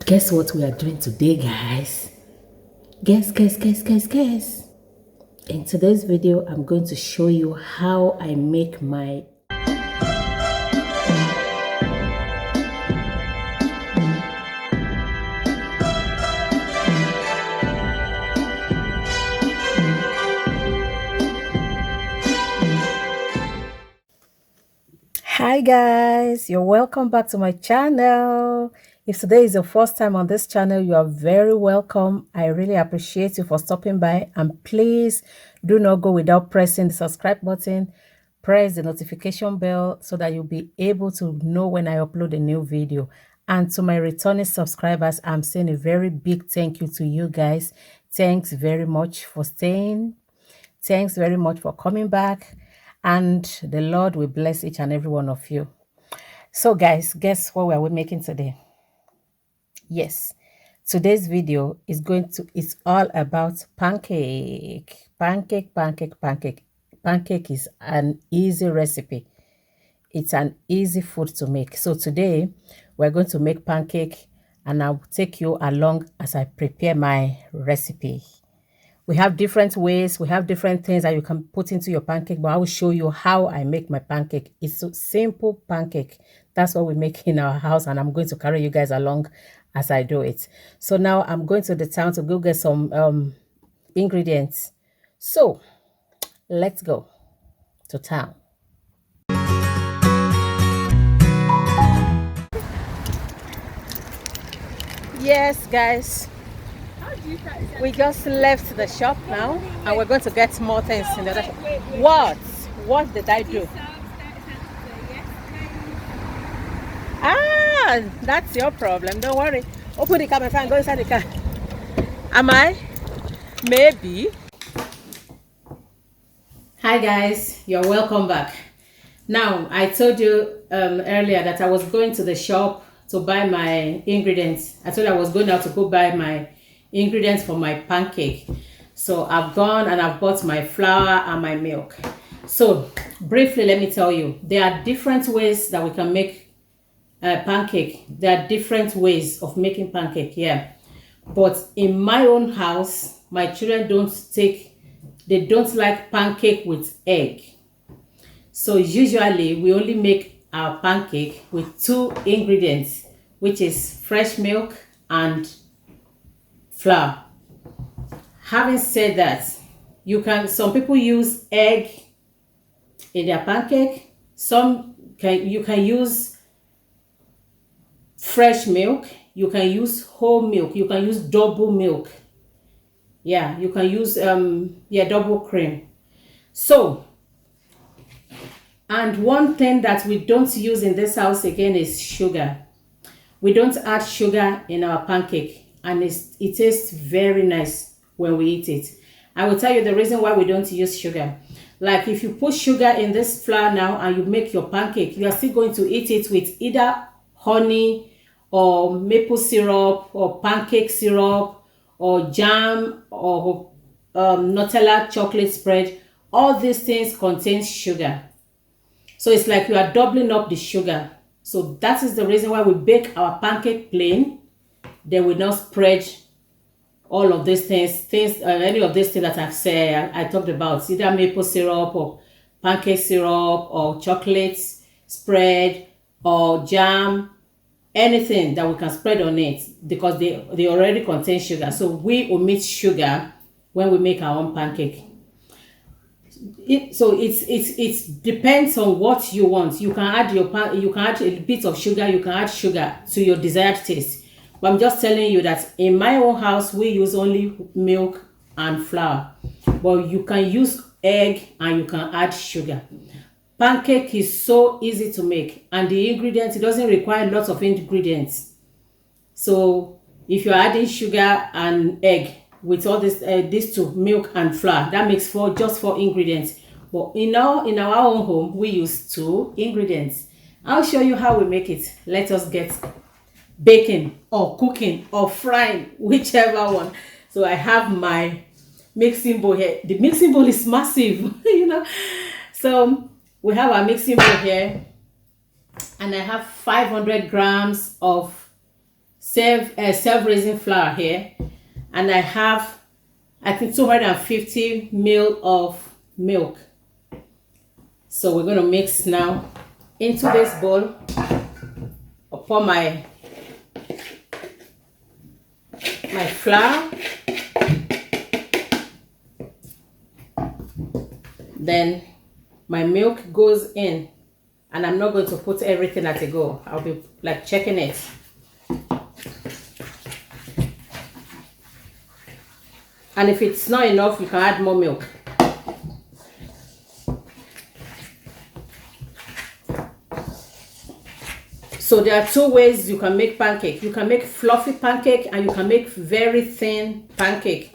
Guess what we are doing today, guys? Guess. In today's video, I'm going to show you how I make my Hi guys, you're welcome back to my channel. If today is your first time on this channel, you are very welcome. I really appreciate you for stopping by, and please do not go without pressing the subscribe button. Press the notification bell so that you'll be able to know when I upload a new video. And to my returning subscribers, I'm saying a very big thank you to you guys. Thanks very much for staying. Thanks very much for coming back. And the Lord will bless each and every one of you. So guys, guess what we're making today? Yes, today's video is it's all about pancake. Pancake. Pancake is an easy recipe. It's an easy food to make. So today we're going to make pancake, and I'll take you along as I prepare my recipe. We have different ways, we have different things that you can put into your pancake, but I will show you how I make my pancake. It's a simple pancake. That's what we make in our house, and I'm going to carry you guys along as I do it. So now I'm going to the town to go get some ingredients. So let's go to town. Yes, guys. We just left the shop now, and we're going to get more things in the other shop. What did I do? Ah, that's your problem. Don't worry. Open the car, my friend. Go inside the car. Am I? Maybe. Hi guys, you're welcome back. Now, I told you earlier that I was going to the shop to buy my ingredients. I told you I was going out to go buy my ingredients for my pancake. So I've gone and I've bought my flour and my milk. So briefly, let me tell you, there are different ways that we can make pancake. There are different ways of making pancake, yeah. But in my own house, my children they don't like pancake with egg. So usually we only make our pancake with two ingredients, which is fresh milk and flour. Having said that, some people use egg in their pancake. You can use fresh milk, you can use whole milk, you can use double milk. Yeah, you can use double cream. So, and one thing that we don't use in this house again is sugar. We don't add sugar in our pancake, and it tastes very nice when we eat it. I will tell you the reason why we don't use sugar. Like if you put sugar in this flour now and you make your pancake, you are still going to eat it with either honey or maple syrup or pancake syrup or jam or Nutella chocolate spread. All these things contain sugar. So it's like you are doubling up the sugar. So that is the reason why we bake our pancake plain. Then we not spread all of these things, any of these things that I've said, I talked about, either maple syrup or pancake syrup or chocolate spread or jam, anything that we can spread on it, because they already contain sugar. So we omit sugar when we make our own pancake. It depends on what you want. You can add a bit of sugar, you can add sugar to your desired taste. But I'm just telling you that in my own house, we use only milk and flour. But you can use egg and you can add sugar. Pancake is so easy to make, and the ingredients, it doesn't require lots of ingredients. So if you're adding sugar and egg with all these two, milk and flour, that makes just four ingredients. But in our own home, we use two ingredients. I'll show you how we make it. Let us get baking or cooking or frying, whichever one. So I have my mixing bowl here. The mixing bowl is massive, So we have our mixing bowl here, and I have 500 grams of self-raising flour here, and I have, I think, 250 ml of milk. So we're going to mix now into this bowl. I'll pour my flour, then my milk goes in, and I'm not going to put everything at a go. I'll be like checking it. And if it's not enough, you can add more milk. So there are two ways you can make pancake. You can make fluffy pancake, and you can make very thin pancake.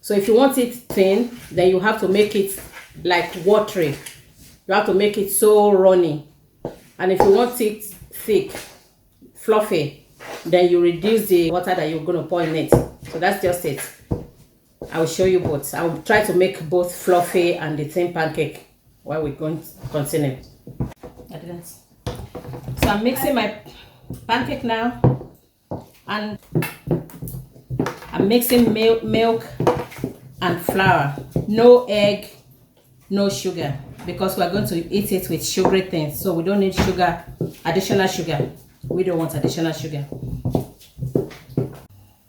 So if you want it thin, then you have to make it like watery. You have to make it so runny. And if you want it thick, fluffy, then you reduce the water that you're going to pour in it. So that's just it. I will show you both. I will try to make both fluffy and the thin pancake while we're going to continue. So I'm mixing my pancake now, and I'm mixing milk and flour. No egg, no sugar, because we're going to eat it with sugary things. So we don't need sugar, additional sugar. We don't want additional sugar.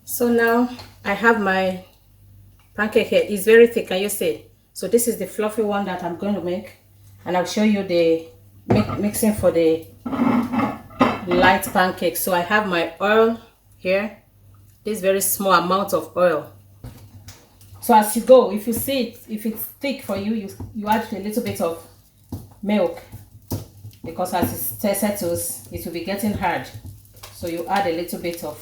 So now I have my pancake here. It's very thick, can you see? So this is the fluffy one that I'm going to make, and I'll show you the mixing for the light pancake. So I have my oil here, this very small amount of oil. So as you go, if you see it, if it's thick for you, you add a little bit of milk, because as it settles, it will be getting hard. So you add a little bit of.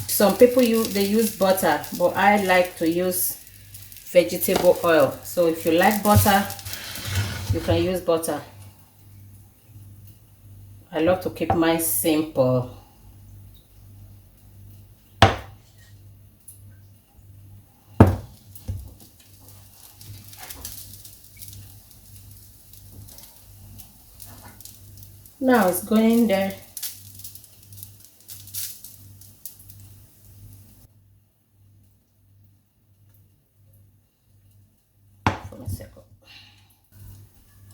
Some people they use butter, but I like to use vegetable oil. So if you like butter, you can use butter. I love to keep mine simple. Now it's going there. For a second.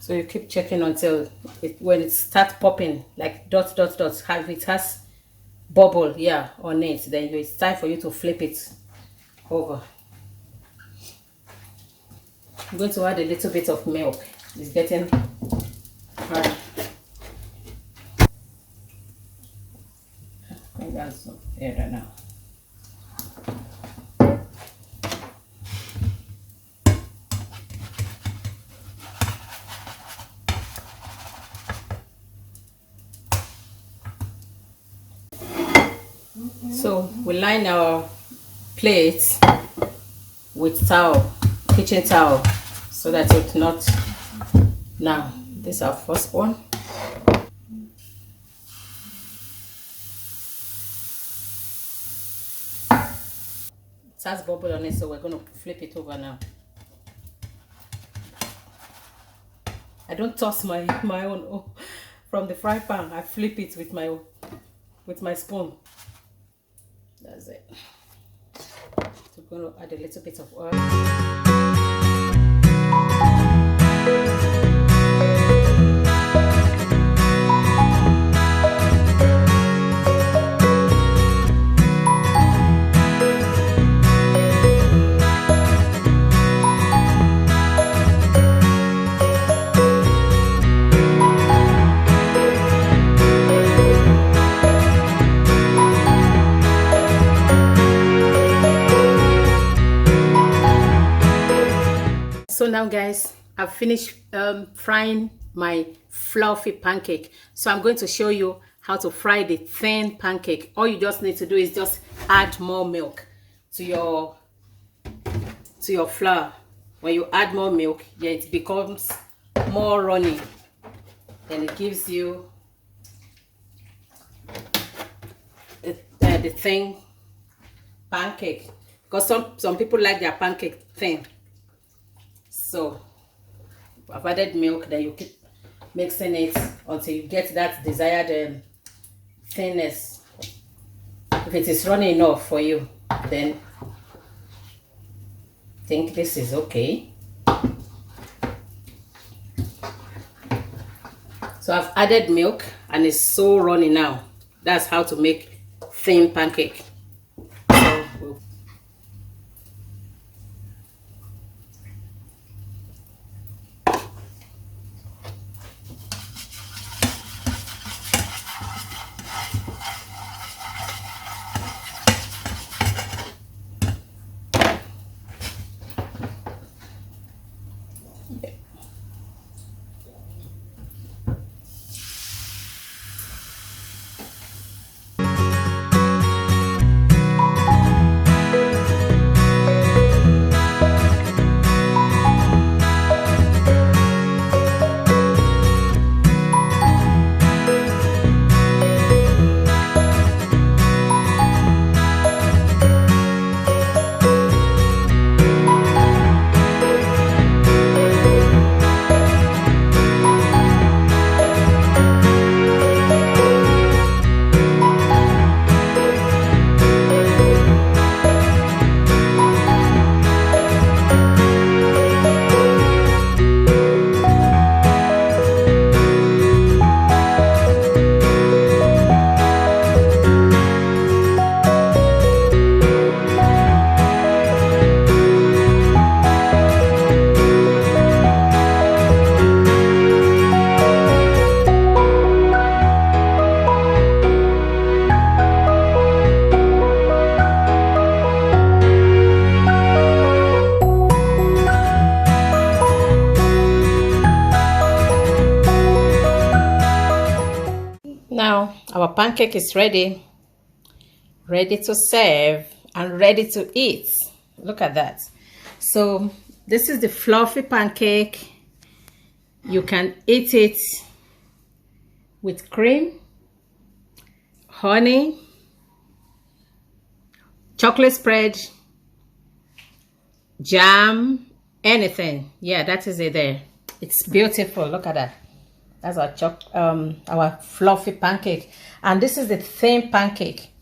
So you keep checking until when it starts popping, like dots, if it has bubble, yeah, on it, then it's time for you to flip it over. I'm going to add a little bit of milk. It's getting hard. Bring down some air right now. So we line our plates with towel, kitchen towel, so that it's not. Now this is our first one. It has bubble on it, so we're going to flip it over now. I don't toss my own from the fry pan. I flip it with my spoon. That's it. So we're going to add a little bit of oil. So now guys, I've finished frying my fluffy pancake. So I'm going to show you how to fry the thin pancake. All you just need to do is just add more milk to your flour. When you add more milk, yeah, it becomes more runny. Then it gives you the thin pancake. Because some people like their pancake thin. So I've added milk, then you keep mixing it until you get that desired thinness. If it is running enough for you, then think this is okay. So I've added milk and it's so runny now. That's how to make thin pancake. Now our pancake is ready to serve and ready to eat. Look at that. So this is the fluffy pancake. You can eat it with cream, honey, chocolate spread, jam, anything. Yeah, that is it there. It's beautiful. Look at that. That's our fluffy pancake. And this is the thin pancake.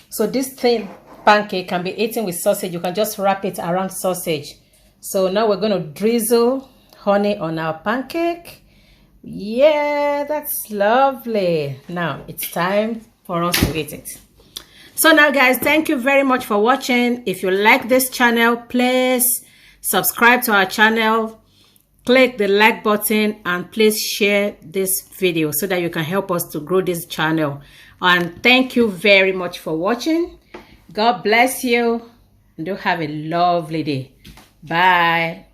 So this thin pancake can be eaten with sausage. You can just wrap it around sausage. So now we're going to drizzle honey on our pancake. Yeah, that's lovely. Now it's time for us to eat it. So now guys, thank you very much for watching. If you like this channel, please subscribe to our channel. Click the like button and please share this video so that you can help us to grow this channel. And thank you very much for watching. God bless you and do have a lovely day. Bye.